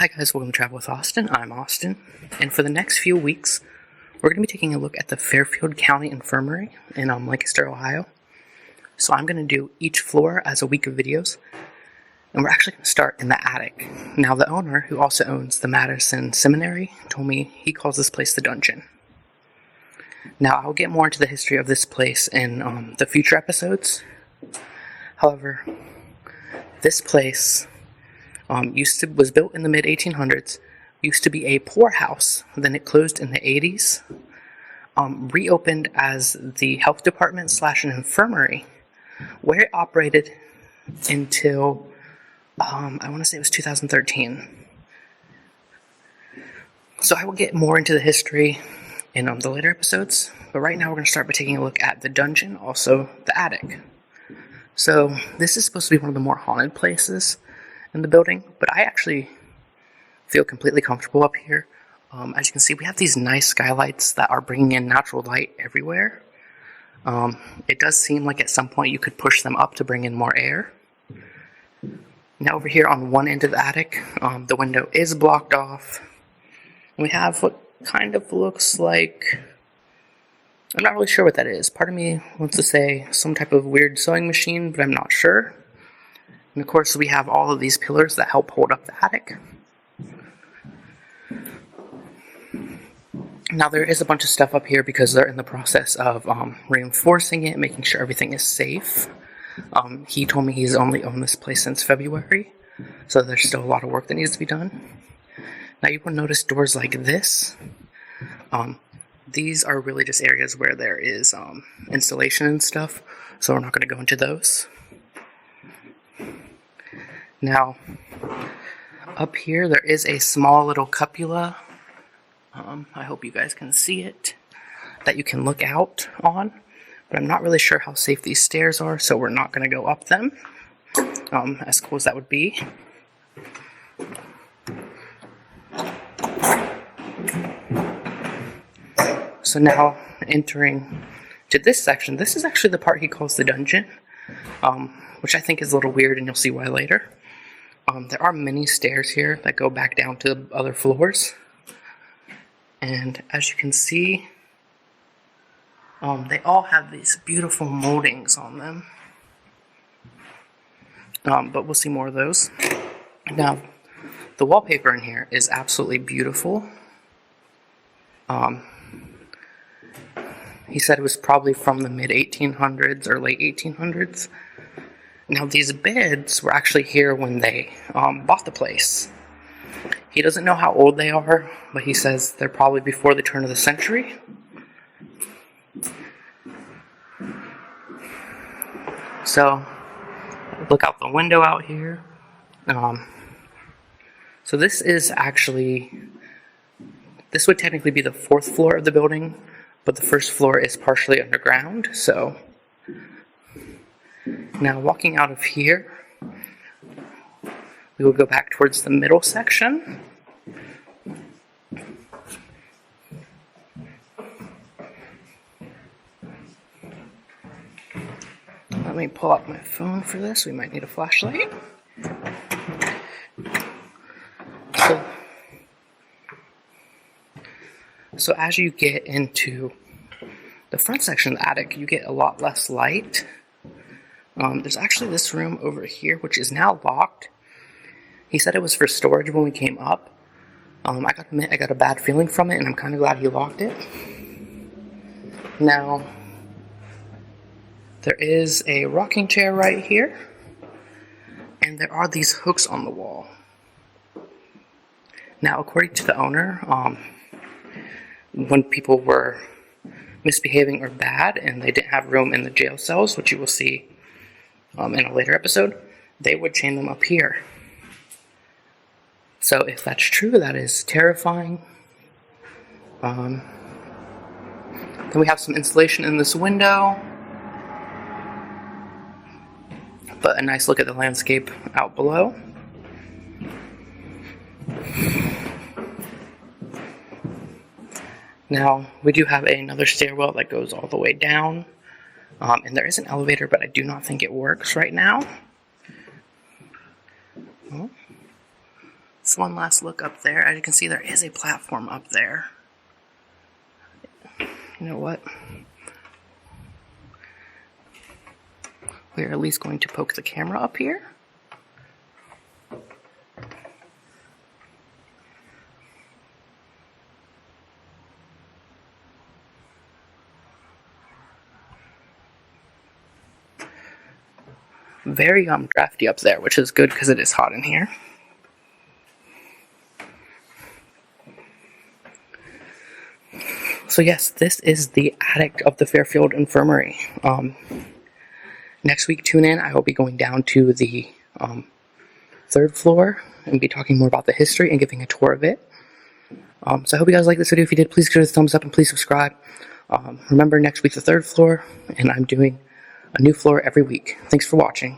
Hi guys, welcome to Travel with Austin. I'm Austin, and for the next few weeks, we're going to be taking a look at the Fairfield County Infirmary in Lancaster, Ohio. So I'm going to do each floor as a week of videos, and we're actually going to start in the attic. Now the owner, who also owns the Madison Seminary, told me he calls this place the dungeon. Now I'll get more into the history of this place in the future episodes. However, this place was built in the mid-1800s, used to be a poorhouse, then it closed in the 80s, reopened as the health department / an infirmary, where it operated until, I want to say it was 2013. So I will get more into the history in the later episodes, but right now we're going to start by taking a look at the dungeon, also the attic. So this is supposed to be one of the more haunted places in the building, but I actually feel completely comfortable up here. As you can see, we have these nice skylights that are bringing in natural light everywhere. It does seem like at some point you could push them up to bring in more air. Now over here on one end of the attic, the window is blocked off. We have what kind of looks like, I'm not really sure what that is. Part of me wants to say some type of weird sewing machine, but I'm not sure. And of course, we have all of these pillars that help hold up the attic. Now, there is a bunch of stuff up here because they're in the process of reinforcing it, making sure everything is safe. He told me he's only owned this place since February, so there's still a lot of work that needs to be done. Now, you will notice doors like this. These are really just areas where there is installation and stuff, so we're not going to go into those. Now, up here there is a small little cupola, I hope you guys can see it, that you can look out on, but I'm not really sure how safe these stairs are, so we're not going to go up them, as cool as that would be. So now, entering to this section, this is actually the part he calls the dungeon, which I think is a little weird, and you'll see why later. There are many stairs here that go back down to the other floors. And as you can see, they all have these beautiful moldings on them. But we'll see more of those. Now, the wallpaper in here is absolutely beautiful. He said it was probably from the mid-1800s or late 1800s. Now, these beds were actually here when they bought the place. He doesn't know how old they are, but he says they're probably before the turn of the century. So, look out the window out here. So this is actually, this would technically be the 4th floor of the building, but the 1st floor is partially underground, so. Now, walking out of here, we will go back towards the middle section. Let me pull out my phone for this. We might need a flashlight. So as you get into the front section of the attic, you get a lot less light. There's actually this room over here, which is now locked. He said it was for storage when we came up. I gotta admit, I got a bad feeling from it, and I'm kind of glad he locked it. Now, there is a rocking chair right here, and there are these hooks on the wall. Now, according to the owner, when people were misbehaving or bad, and they didn't have room in the jail cells, which you will see in a later episode, they would chain them up here. So if that's true, that is terrifying. Then we have some insulation in this window, but a nice look at the landscape out below. Now, we do have another stairwell that goes all the way down. And there is an elevator, but I do not think it works right now. That's one last look up there. As you can see, there is a platform up there. You know what? We're at least going to poke the camera up here. Very drafty up there, which is good because it is hot in here. So yes, this is the attic of the Fairfield Infirmary. Next week, tune in. I will be going down to the 3rd floor and be talking more about the history and giving a tour of it. So I hope you guys like this video. If you did, please give it a thumbs up and please subscribe. Remember, next week the 3rd floor, and I'm doing a new floor every week. Thanks for watching.